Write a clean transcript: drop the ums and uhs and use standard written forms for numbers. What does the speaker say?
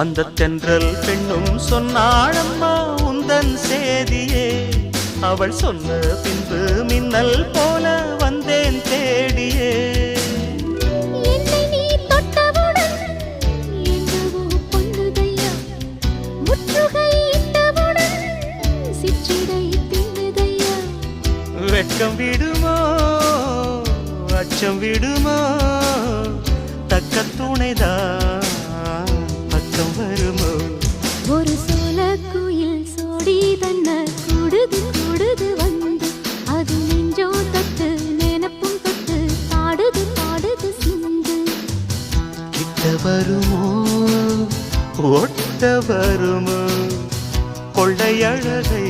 அந்த தென்றல் பெண்ணும் சொன்னாளம்மா உந்தன் சேதியே. அவள் சொன்ன பின்பு மின்னல் போல வந்தேன் தேடியே. என்னை நீ தொட்டவுடன் என்னவோ பொன்னுதையா, முற்றுகையிட்டவுடன் சிற்றிடை தின்னுதையா. வெட்கம் விடுமோ அச்சம் விடுமோ, தக்க துணைதான் பக்கம் வருமோ. ஒரு சோல குயில் சோடி தன்ன கூடுது கூடுது வந்து, அது நெஞ்சோ தொட்டு நினப்பும் தொட்டு பாடுது பாடுது சிந்து. கிட்ட வருமோ ஒட்ட வருமோ கொள்ளையழகை